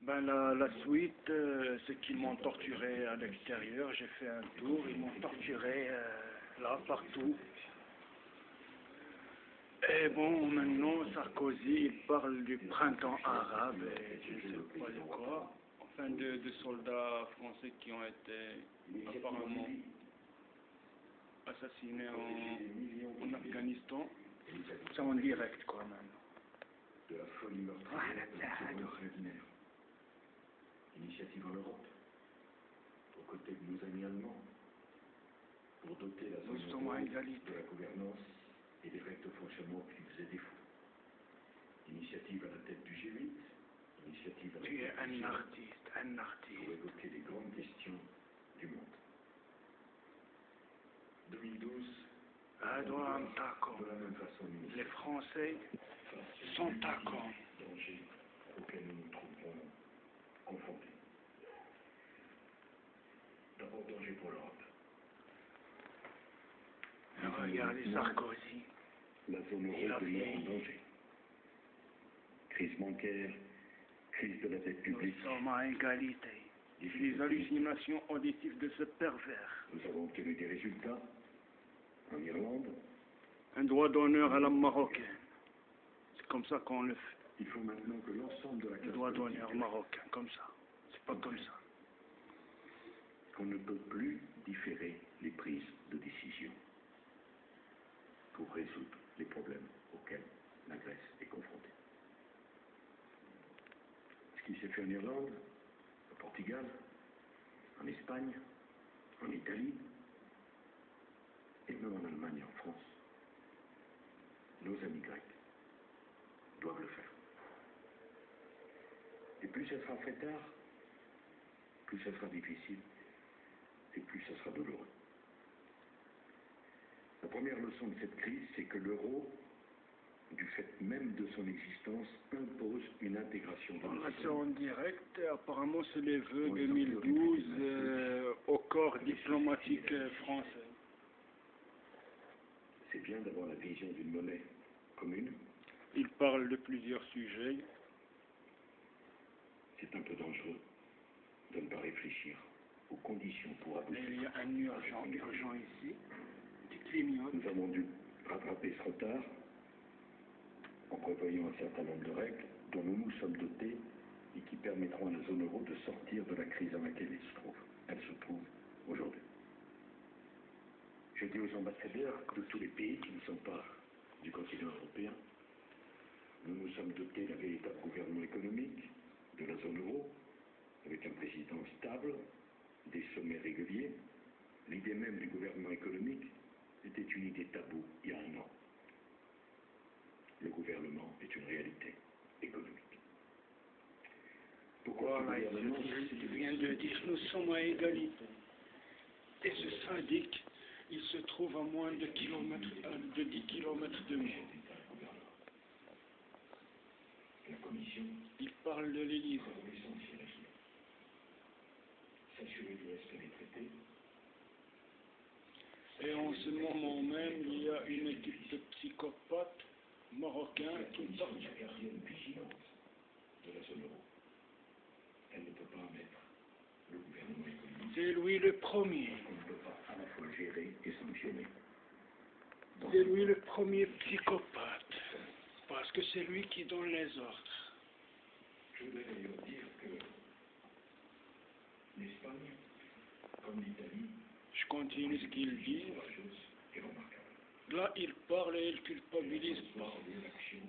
Ben la suite, c'est qu'ils m'ont torturé à l'extérieur. J'ai fait un tour, ils m'ont torturé là, partout. Et bon, maintenant, Sarkozy, il parle du printemps arabe et je ne sais pas de quoi. Enfin, de soldats français qui ont été apparemment assassinés en Afghanistan. C'est en direct, quoi, maintenant. De la folie meurtrière de Wagner. Initiative en Europe, aux côtés de nos amis allemands, pour doter la zone euro de la gouvernance et des règles de fonctionnement qui lui faisaient défaut. Initiative à la tête du G8, initiative à la tête du G8, pour évoquer les grandes questions du monde. 2012, de la même façon, les Français sont d'accord. Danger auquel nous nous trouverons confrontés. D'abord, danger pour l'Europe. Regardez Sarkozy. La zone euro demeure en danger. Crise bancaire, crise de la dette publique. Nous sommes à égalité. Les hallucinations auditives de ce pervers. Nous avons obtenu des résultats en Irlande. Un droit d'honneur à la marocaine. C'est comme ça qu'on le fait. Il faut maintenant que l'ensemble de la classe droit d'honneur marocain, comme ça. C'est pas comme ça. Qu'on ne peut plus différer les prises de décision pour résoudre les problèmes auxquels la Grèce est confrontée. Ce qui s'est fait en Irlande, au Portugal, en Espagne, en Italie, et même en Allemagne et en France, nos amis grecs doivent le faire. Et plus ça sera fait tard, plus ça sera difficile, et plus ça sera douloureux. La première leçon de cette crise, c'est que l'euro, du fait même de son existence, impose une intégration dans le c'est en direct, apparemment c'est les vœux 2012 au corps diplomatique français. C'est bien d'avoir la vision d'une monnaie commune. Il parle de plusieurs sujets. C'est un peu dangereux de ne pas réfléchir aux conditions pour aboutir. Il y a un urgent ici, qui clignote. Nous avons dû rattraper ce retard en prévoyant un certain nombre de règles dont nous nous sommes dotés et qui permettront à la zone euro de sortir de la crise dans laquelle elle se trouve aujourd'hui. Je dis aux ambassadeurs de tous les pays qui ne sont pas du continent européen, nous nous sommes dotés d'un véritable gouvernement économique de la zone euro, avec un président stable, des sommets réguliers. L'idée même du gouvernement économique était une idée taboue il y a un an. Le gouvernement est une réalité économique. Pourquoi voilà, il vient de dire nous sommes à égalité. Et ce syndic, il se trouve à moins de 10 kilomètres de nous. La Commission, il parle de l'Élysée. S'assurer du respect des traités. Et en ce moment même, il y a une équipe de psychopathes marocains qui partent. La gardienne vigilante de la zone euro. Elle ne peut pas mettre le gouvernement économique. C'est lui le premier. On ne peut pas à la fois gérer et sanctionner. C'est lui le premier psychopathe. Parce que c'est lui qui donne les ordres. Je voudrais d'ailleurs dire que l'Espagne, comme l'Italie, je continue ce qu'il dit. Et remarquable. Là, il parle et il culpabilise pas. L'action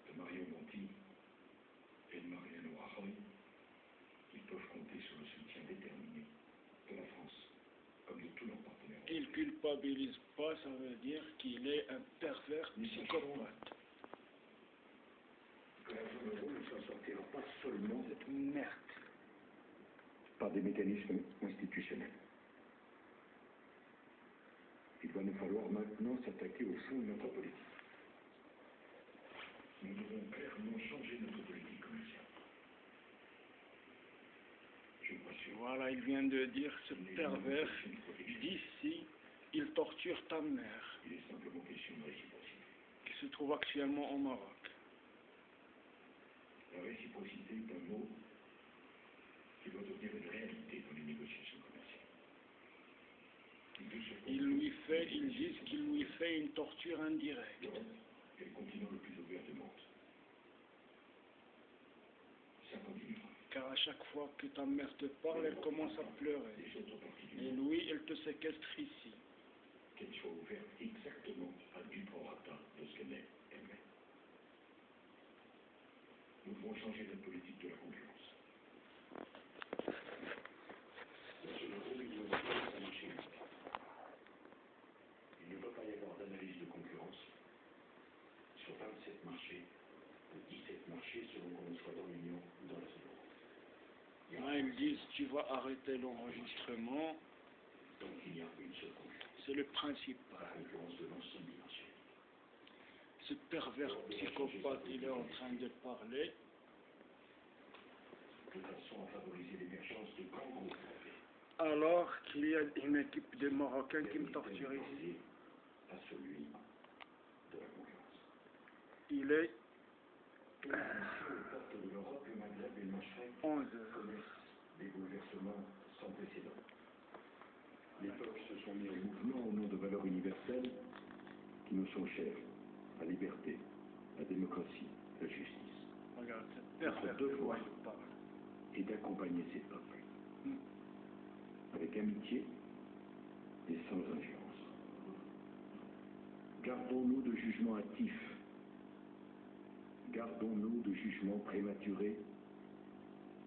de Mario Monti et de Mariano Rajoy, ils peuvent compter sur le soutien déterminé de la France, comme de tous leurs partenaires. Il culpabilise pas, ça veut dire qu'il est un pervers psychopathe. Que la zone euro ne s'en sortira pas seulement cette merde par des mécanismes institutionnels. Il va nous falloir maintenant s'attaquer au fond de notre politique. Nous devons clairement changer notre politique commerciale. Je crois sûr. Voilà, il vient de dire ce pervers, d'ici, il torture ta mère. Il est simplement question de réciprocité. Qui se trouve actuellement au Maroc. La réciprocité est un mot qui doit devenir une réalité dans les négociations commerciales. Ils disent qu'il lui fait une torture indirecte. L'Europe est le continent le plus ouvert du monde. Ça continuera. Car à chaque fois que ta mère te parle, elle commence à pleurer. Les autres parties du Et monde, lui, elle te séquestre ici. qu'elle soit ouverte exactement à du prorata de ce qu'elle est elle-même. Nous devons changer notre politique de la concurrence. Dans ce euro, il doit y avoir un marché unique. Il ne peut pas y avoir d'analyse de concurrence sur 27 marchés ou 17 marchés selon qu'on soit dans l'Union ou dans la zone euro. Là, ils disent tu vas arrêter l'enregistrement. Donc il y a une seule concurrence. C'est le principal. La concurrence de l'ensemble du marché. Ce pervers psychopathe, il est en train de parler. De façon à favoriser l'émergence de grands groupes européens. Alors qu'il y a une équipe de Marocains qui me torture ici. À celui de la concurrence. Il est Les peuples de l'Europe, le Maghreb et le Machrek 11 heures. connaissent des bouleversements sans précédent. Les peuples se sont mis en mouvement au nom de valeurs universelles qui nous sont chères, la liberté, la démocratie, la justice. Regarde, ce pervers de quoi il parle. Et d'accompagner ces peuples avec amitié et sans ingérence. Gardons-nous de jugements hâtifs. Gardons-nous de jugements prématurés.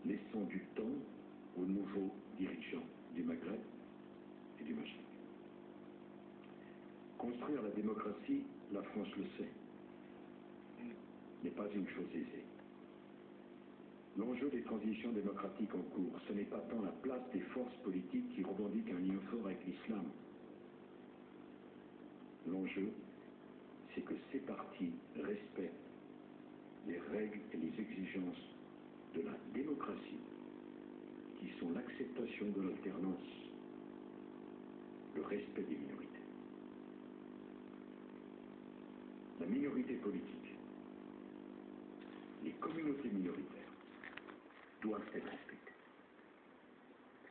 Laissons du temps aux nouveaux dirigeants du Maghreb et du Machrek. Construire la démocratie, la France le sait, n'est pas une chose aisée. L'enjeu des transitions démocratiques en cours, ce n'est pas tant la place des forces politiques qui revendiquent un lien fort avec l'islam. L'enjeu, c'est que ces partis respectent les règles et les exigences de la démocratie, qui sont l'acceptation de l'alternance, le respect des minorités. La minorité politique, les communautés minoritaires, doivent être respectées.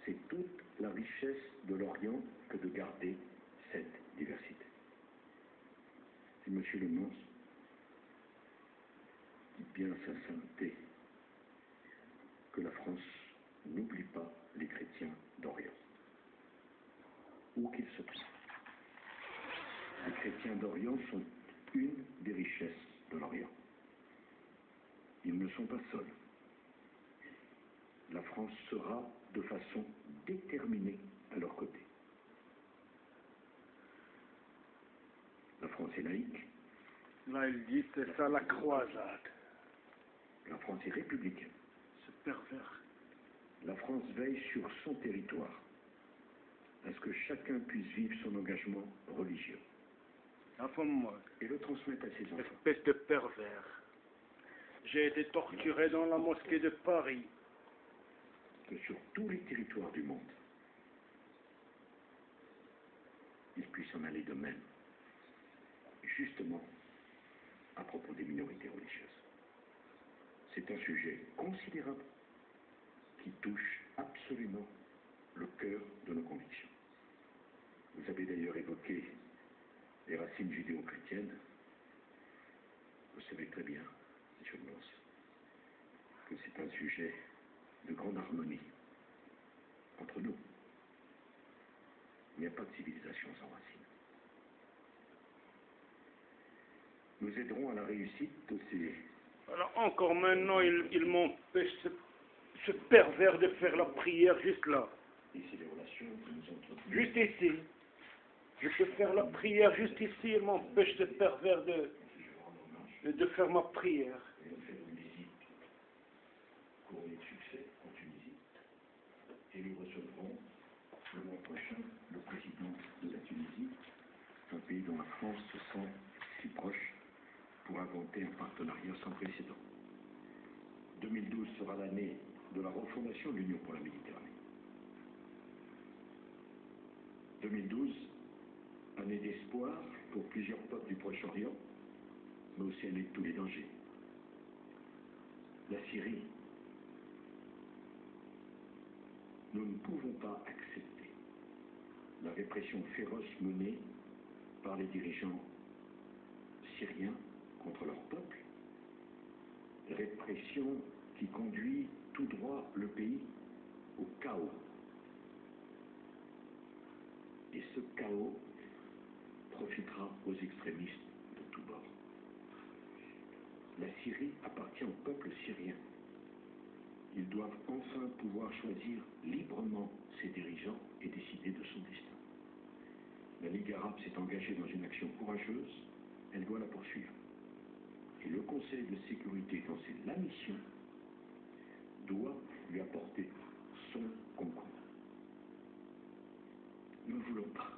C'est toute la richesse de l'Orient que de garder cette diversité. Et M. Le Mans dit bien à sa sainteté que la France n'oublie pas les chrétiens d'Orient, où qu'ils se trouvent. Les chrétiens d'Orient sont une des richesses de l'Orient. Ils ne sont pas seuls. La France sera de façon déterminée à leur côté. La France est laïque. Là, il dit c'est ça la croisade. La France est républicaine. Ce pervers. La France veille sur son territoire à ce que chacun puisse vivre son engagement religieux. Enfin-moi, Et le transmettre à ses enfants. espèce de pervers. J'ai été torturé dans la mosquée de Paris. Que sur tous les territoires du monde, il puisse en aller de même, justement à propos des minorités religieuses. C'est un sujet considérable qui touche absolument le cœur de nos convictions. Vous avez d'ailleurs évoqué les racines judéo-chrétiennes. Vous savez très bien, M. Le Mans, que c'est un sujet de grande harmonie entre nous. Il n'y a pas de civilisation sans racines. Nous aiderons à la réussite de ces... Alors encore maintenant, il m'empêche ce pervers de faire la prière juste là. Et c'est les relations que nous entretenons. Juste ici. Je peux faire la prière juste ici, il m'empêche ce pervers de faire ma prière. Et de faire une visite couronnée de succès en Tunisie. Et nous recevrons le mois prochain le président de la Tunisie, un pays dont la France se sent si proche pour inventer un partenariat sans précédent. 2012 sera l'année de la refondation de l'Union pour la Méditerranée. 2012, année d'espoir pour plusieurs peuples du Proche-Orient, mais aussi année de tous les dangers. La Syrie. Nous ne pouvons pas accepter la répression féroce menée par les dirigeants syriens contre leur peuple, répression qui conduit tout droit le pays au chaos. Et ce chaos profitera aux extrémistes de tous bords. La Syrie appartient au peuple syrien. Ils doivent enfin pouvoir choisir librement ses dirigeants et décider de son destin. La Ligue arabe s'est engagée dans une action courageuse, elle doit la poursuivre. Et le Conseil de sécurité, dont c'est la mission, doit lui apporter son concours. Nous ne voulons pas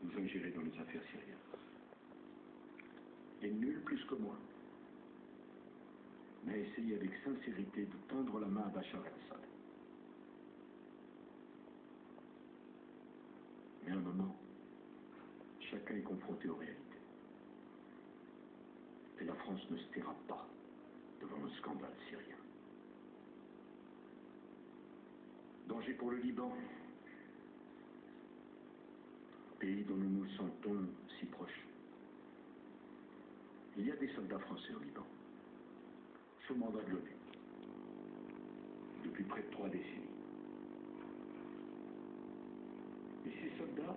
nous ingérer dans les affaires syriennes. Et nul plus que moi n'a essayé avec sincérité de tendre la main à Bachar el-Assad. Mais à un moment, chacun est confronté aux réalités. Et la France ne se taira pas devant le scandale syrien. Danger pour le Liban, pays dont nous nous sentons si proches. Il y a des soldats français au Liban, sous mandat de l'ONU, depuis près de 3 décennies. Et ces soldats,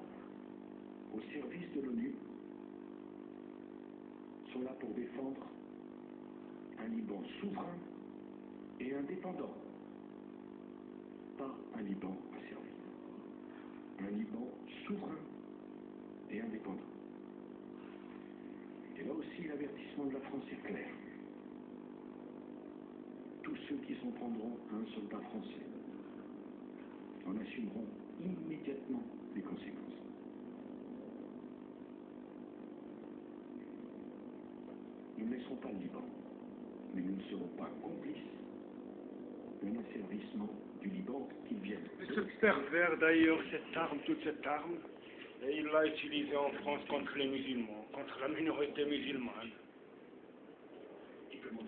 au service de l'ONU, sont là pour défendre un Liban souverain et indépendant. Pas un Liban asservi. Un Liban souverain et indépendant. Et là aussi, l'avertissement de la France est clair. Tous ceux qui s'en prendront à un soldat français en assumeront immédiatement les conséquences. Nous ne laisserons pas le Liban, mais nous ne serons pas complices d'un asservissement du Liban qu'il vienne. Ce pervers d'ailleurs, cette arme, toute cette arme, et il l'a utilisée en France contre les musulmans, contre la minorité musulmane.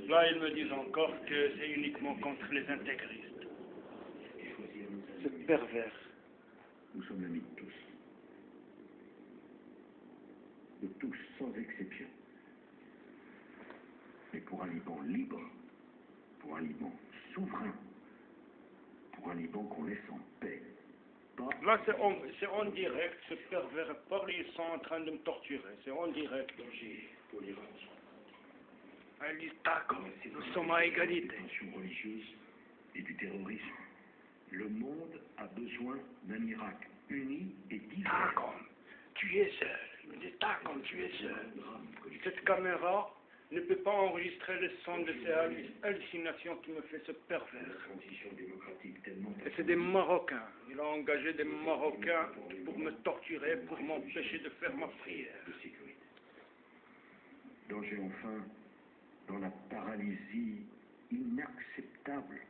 Là, ils me disent encore que c'est uniquement contre les intégristes. Ce pervers. Nous sommes amis de tous. De tous, sans exception. Mais pour un Liban libre, pour un Liban souverain, pour un Liban qu'on laisse en paix. Là, c'est en direct, ce pervers parle, ils sont en train de me torturer. C'est en direct. Danger pour l'Irak. Nous sommes à égalité. Des tensions religieuses et du terrorisme. Le monde a besoin d'un Irak uni et divers. Tu es seul. Il me dit, tu es seul. Cette caméra ne peut pas enregistrer le son de ces hallucinations qui me fait ce pervers. Et c'est des Marocains. Il a engagé des Marocains pour me torturer, pour m'empêcher de faire ma prière. Danger enfin dans la paralysie inacceptable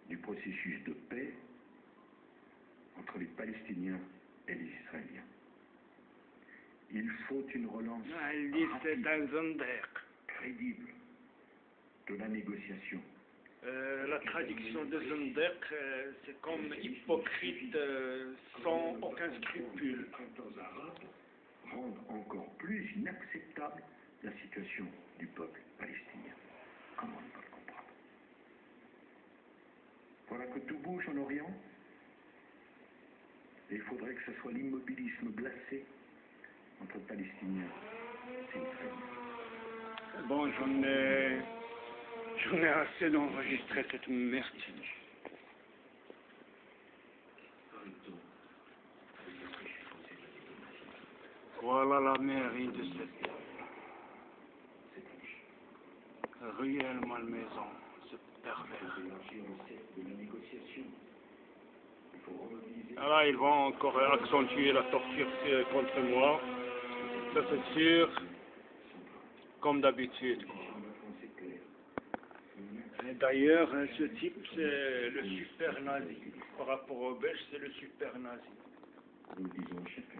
du processus de paix entre les Palestiniens et les Israéliens. Il faut une relance crédible de la négociation. La traduction de Zendek, c'est comme hypocrite sans aucun scrupule. Les printemps arabes rendent encore plus inacceptable la situation du peuple palestinien. Comment ne pas le comprendre? Voilà que tout bouge en Orient. Et il faudrait que ce soit l'immobilisme glacé entre Palestiniens et Israéliens. Bon, j'en ai assez d'enregistrer cette merde. Voilà la mairie de cette ruelle malmaison, ce pervers. Alors ils vont encore accentuer la torture contre moi, ça c'est sûr, comme d'habitude. Et d'ailleurs, ce type c'est le super nazi. Par rapport aux Belges, c'est le super nazi. Nous disons chacun